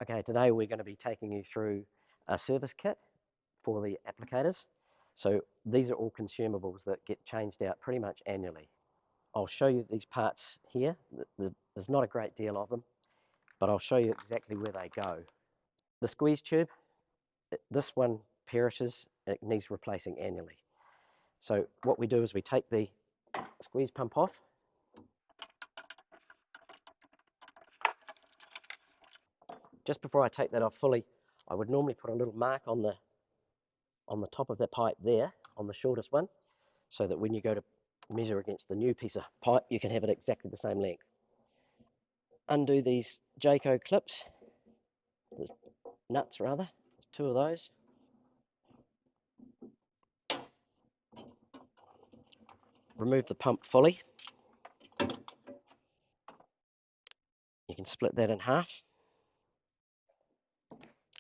Okay, today we're going to be taking you through a service kit for the applicators. So these are all consumables that get changed out pretty much annually. I'll show you these parts here. There's not a great deal of them, but I'll show you exactly where they go. The squeeze tube, this one perishes, it needs replacing annually. So what we do is we take the squeeze pump off. Just before I take that off fully, I would normally put a little mark on the top of the pipe there, on the shortest one, so that when you go to measure against the new piece of pipe, you can have it exactly the same length. Undo these Jayco clips, the nuts rather, there's two of those. Remove the pump fully. You can split that in half.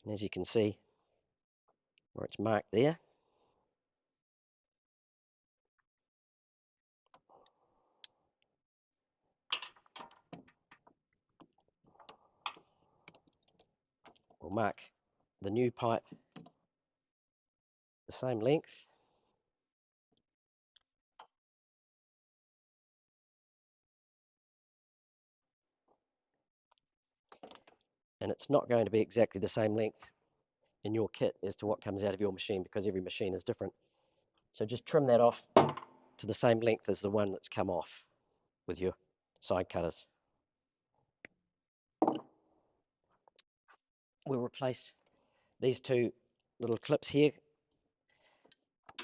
And as you can see, where it's marked there, we'll mark the new pipe the same length. And it's not going to be exactly the same length in your kit as to what comes out of your machine, because every machine is different. So just trim that off to the same length as the one that's come off with your side cutters. We'll replace these two little clips here.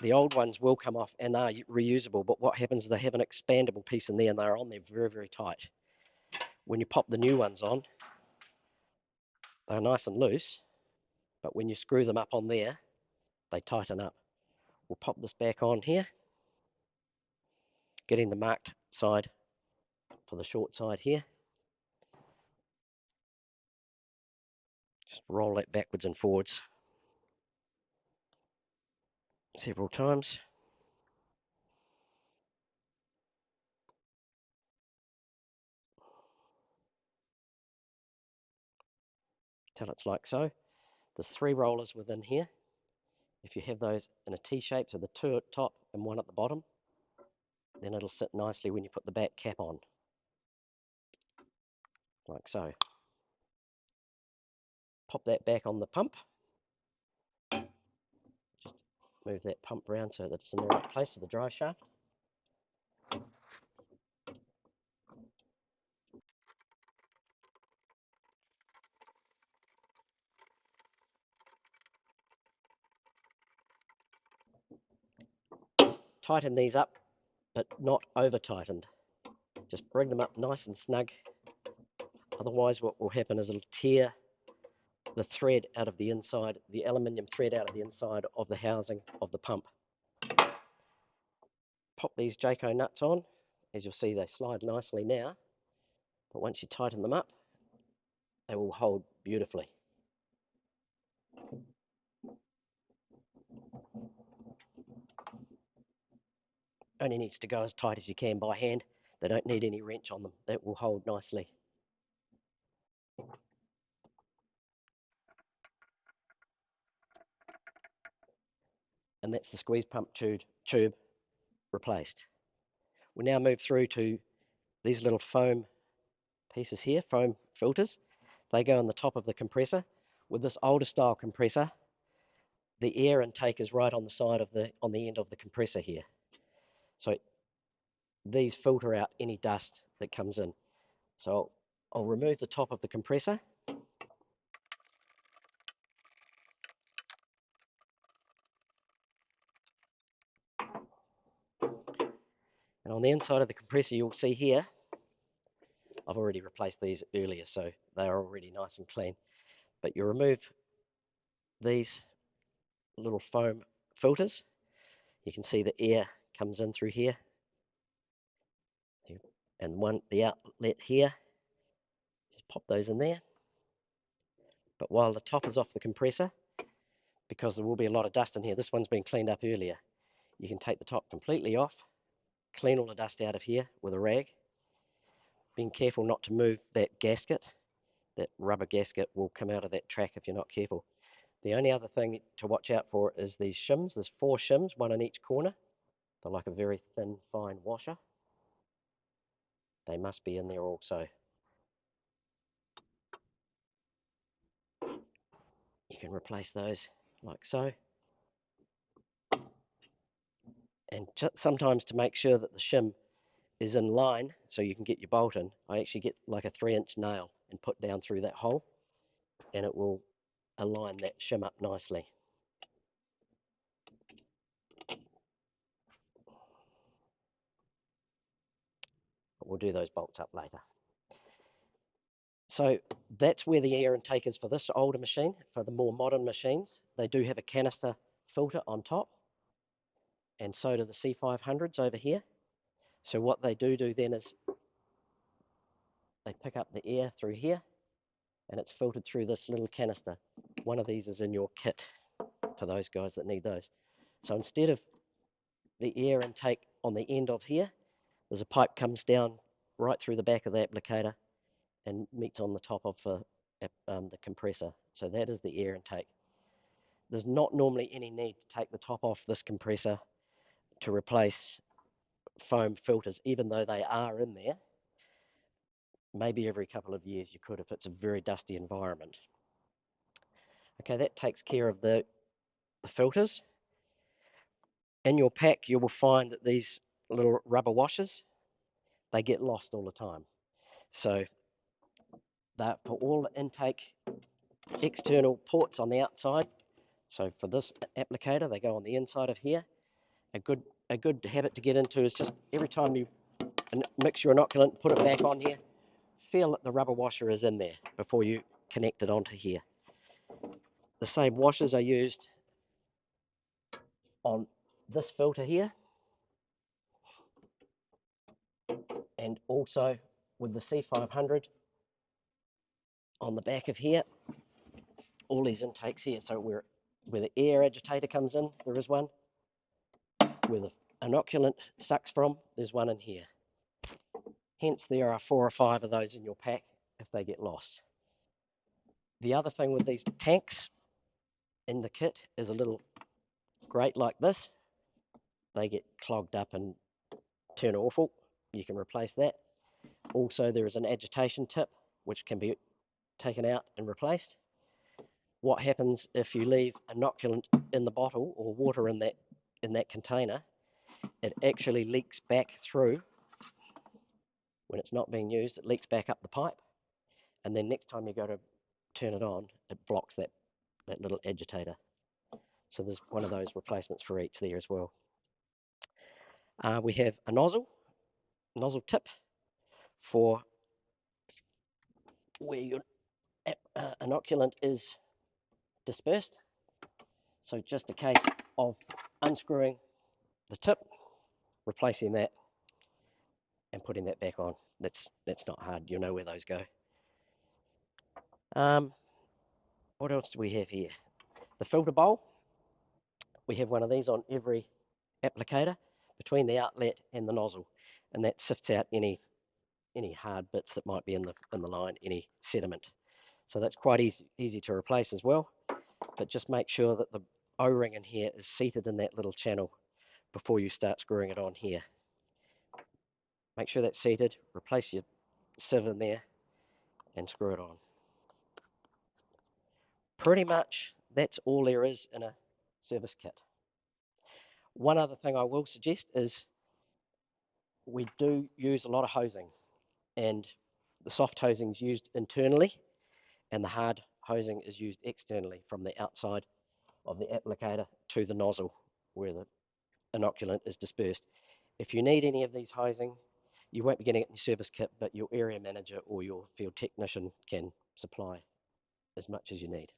The old ones will come off and are reusable, but what happens is they have an expandable piece in there and they're on there very, very tight. When you pop the new ones on, they're nice and loose, but when you screw them up on there, they tighten up. We'll pop this back on here, getting the marked side for the short side here. Just roll that backwards and forwards several times. Till it's like so. There's 3 rollers within here. If you have those in a T shape, so the 2 at the top and 1 at the bottom, then it'll sit nicely when you put the back cap on, like so. Pop that back on the pump. Just move that pump around so that it's in the right place for the dry shaft. Tighten these up, but not over tightened. Just bring them up nice and snug. Otherwise what will happen is it'll tear the thread out of the inside, the aluminium thread out of the inside of the housing of the pump. Pop these Jayco nuts on. As you'll see, they slide nicely now, but once you tighten them up, they will hold beautifully. Only needs to go as tight as you can by hand. They don't need any wrench on them. That will hold nicely. And that's the squeeze pump tube replaced. We now move through to these little foam pieces here, foam filters. They go on the top of the compressor. With this older style compressor, the air intake is right on the side of on the end of the compressor here. So these filter out any dust that comes in. So I'll remove the top of the compressor. And on the inside of the compressor, you'll see here, I've already replaced these earlier, so they are already nice and clean. But you remove these little foam filters. You can see the air comes in through here. And the outlet here, just pop those in there. But while the top is off the compressor, because there will be a lot of dust in here, this one's been cleaned up earlier, you can take the top completely off, clean all the dust out of here with a rag, being careful not to move that gasket, that rubber gasket will come out of that track if you're not careful. The only other thing to watch out for is these shims. There's 4 shims, one in each corner. They're like a very thin, fine washer. They must be in there also. You can replace those like so. And sometimes to make sure that the shim is in line so you can get your bolt in, I actually get like a 3-inch nail and put down through that hole, and it will align that shim up nicely. But we'll do those bolts up later. So that's where the air intake is for this older machine. For the more modern machines, they do have a canister filter on top, and so do the C500s over here. So what they do then is they pick up the air through here, and it's filtered through this little canister. One of these is in your kit for those guys that need those. So instead of the air intake on the end of here, there's a pipe comes down right through the back of the applicator and meets on the top of the compressor. So that is the air intake. There's not normally any need to take the top off this compressor to replace foam filters, even though they are in there. Maybe every couple of years you could if it's a very dusty environment. Okay, that takes care of the filters. In your pack, you will find that these little rubber washers, they get lost all the time. So that for all the intake external ports on the outside. So for this applicator, they go on the inside of here. A good habit to get into is just every time you mix your inoculant, put it back on here, feel that the rubber washer is in there before you connect it onto here. The same washers are used on this filter here, and also with the C500 on the back of here, all these intakes here. So where the air agitator comes in, there is one. Where the inoculant sucks from, there's one in here. Hence, there are 4 or 5 of those in your pack if they get lost. The other thing with these tanks in the kit is a little grate like this. They get clogged up and turn awful. You can replace that. Also, there is an agitation tip which can be taken out and replaced. What happens if you leave inoculant in the bottle or water in that container? It actually leaks back through. When it's not being used, it leaks back up the pipe, and then next time you go to turn it on, it blocks that little agitator. So there's one of those replacements for each there as well. We have a nozzle tip for where your inoculant is dispersed. So just a case of unscrewing the tip, replacing that, and putting that back on. That's not hard. You'll know where those go. What else do we have here? The filter bowl. We have one of these on every applicator between the outlet and the nozzle, and that sifts out any hard bits that might be in the line, any sediment. So that's quite easy to replace as well. But just make sure that the O-ring in here is seated in that little channel before you start screwing it on here. Make sure that's seated, replace your sieve in there, and screw it on. Pretty much that's all there is in a service kit. One other thing I will suggest is we do use a lot of hosing, and the soft hosing is used internally and the hard hosing is used externally from the outside of the applicator to the nozzle where the inoculant is dispersed. If you need any of these hosing, you won't be getting it in your service kit, but your area manager or your field technician can supply as much as you need.